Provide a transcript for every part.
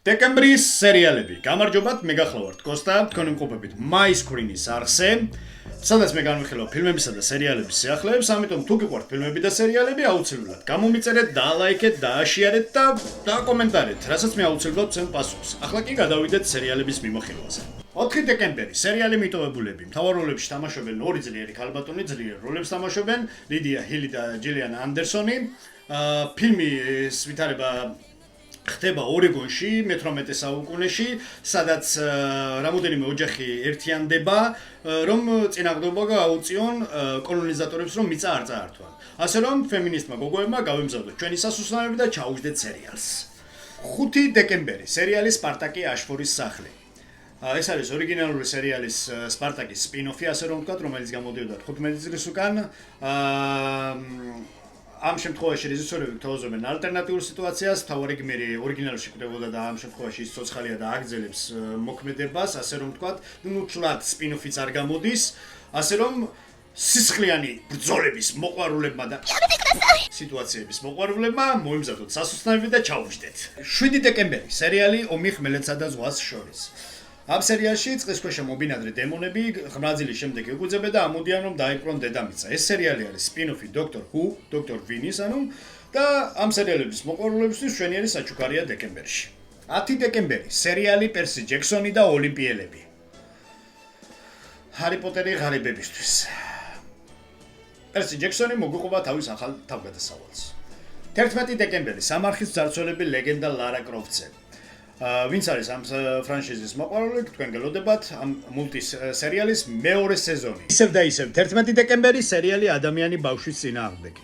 დეკემბრის სერიალები. გამარჯობათ, მე გახლავართ კოსტა, თქვენ იმყოფებით My Screen-ის არხზე, სადაც მე განვიხილავ ფილმებისა და სერიალების სიახლეებს, ამიტომ თუ გიყვართ ფილმები და სერიალები, აუცილებლად გამომიწერეთ, დაალაიქეთ, დააშიარეთ და დააკომენტარეთ, რასაც მე აუცილებლად ვცემ პასუხს. ახლა კი გადავიდეთ სერიალების მიმოხილვაზე. 4 დეკემბერი სერიალი მიტოვებულები. მთავარ როლებში თამაშობენ ორი ძლიერი ქალბატონი, ძლიერ როლებს თამაშობენ, ლიდია ჰილი და ჯილიან ანდერსონი. ფილმის ვითარება ხდება ორეგონში, მე-18 საუკუნეში, სადაც რამოდენიმე ოჯახი ერთიანდება, რომ წინააღმდეგობა გააუწიონ კოლონიზატორებს, რომ მიწა არ წაართვან. ასე რომ ფემინისტმა გოგოებმა გავემზადოთ ჩვენი სასუსტმეები და ჩაუждეთ სერიალს. 5 დეკემბერი სერიალი სპარტაკი აშფორის სახლი. ეს არის ორიგინალური სერიალის სპარტაკის სპინ-ოფი, ასე რომ ვთქვათ, რომელიც გამოდიოდა 15 წლის უკან. ამ შემთხვევაში რეჟისორები გთავაზობენ ალტერნატიულ სიტუაციას, მთავარი გმირი ორიგინალში კვდებოდა და ამ შემთხვევაში ის ცოცხალია და აგრძელებს მოქმედებას, ასე რომ ვთქვათ, ნუჩლად სპინ-ოფიც არ გამოდის, ასე რომ სისხლიანი ბრძოლების მოყვარულებმა და სიტუაციების მოყვარულებმა მოემზადოთ სასუსტმეები და ჩაუждეთ. 7 დეკემბერი სერიალი ომი ხმელეთსა და ზღვას შორის. ამ სერიალში წყლისქვეშა მობინადრე დემონები ღმრაძილის შემდეგ იგუძებენ და ამოდიან რომ დაიპყრონ დედამიწა. ეს სერიალი არის სპინ-ოფი Doctor Who, Doctor Vinis, და ამ სერიალების მოყვარულებისთვის მშვენიერი საჩუქარია დეკემბერში. 10 დეკემბერი სერიალი პერსი ჯექსონი და ოლიმპიელები. ჰარი პოტერი ღარიბებისთვის. პერსი ჯექსონი მოგვიყვება თავის ახალ თავგადასავალს. 11 დეკემბერი სამარხის ძარცველები ლეგენდა ლარა კროფტზე. ვინც არის ამ ფრანშიზის მოყვარული, თქვენ გელოდებათ ამ მულტის სერიალის მეორე სეზონი. ისევ და ისევ 11 დეკემბერი სერიალი ადამიანი ბავშვის წინააღმდეგ.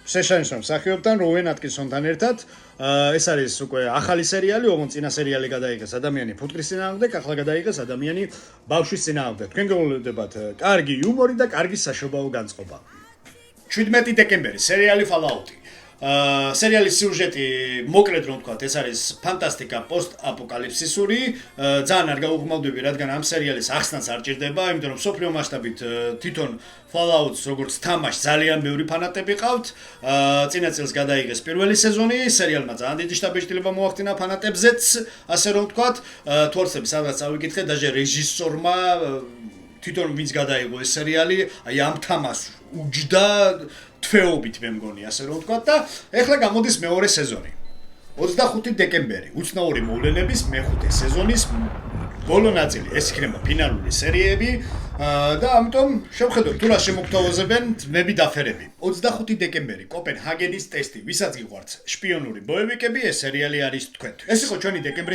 შეშანიშნავ მსახიობთან როუენ ატკინსონთან ერთად. ეს არის უკვე ახალი სერიალი, ოღონდ წინა სერიალი გადაიღეს ადამიანი ფუტკრის წინააღმდეგ, ახლა გადაიღეს ადამიანი ბავშვის წინააღმდეგ. თქვენ გელოდებათ კარგი იუმორი და კარგი საშობაო განწყობა. 17 დეკემბერი სერიალი Fallout. სერიალის სიუჟეტი მოკლედ რომ ვთქვათ, ეს არის ფანტასტიკა პოსტ-აპოკალიფსისური, ძალიან არ გაუღმავდები, რადგან ამ სერიალის ახსნაც არ ჭირდება, იმიტომ რომ სოფლიო მასშტაბით თვითონ Fallout-ს როგორც თამაშს ძალიან ბევრი ფანატები ყავთ. წინა წელს გადაიღეს პირველი სეზონი, სერიალმა ძალიან დიდი შთაბეჭდილება მოახდინა ფანატებზეც, ასე რომ ვთქვათ, თორსები სადღაც წავიკითხე, დაჟე რეჟისორმა თვითონ ვინც გადაიღო ეს სერიალი, აი ამ თამაშს უჯდა თვეობით მე მგონი, ასე რომ ვთქვათ და ეხლა გამოდის მეორე სეზონი. 25 დეკემბერი უცნაური მოვლენების მეხუთე სეზონის ბოლო ნაწილი. ეს იქნება ფინალური სერიები და ამიტომ შევხედოთ თუ რა შემოგთავაზებენ ძმები და ფერები. 25 დეკემბერი კოპენჰაგენის ტესტი. ვისაც გიყვართ შპიონური ბოევიკები, ეს სერიალი არის თქვენთვის. ეს იყო ჩვენი დეკემბრის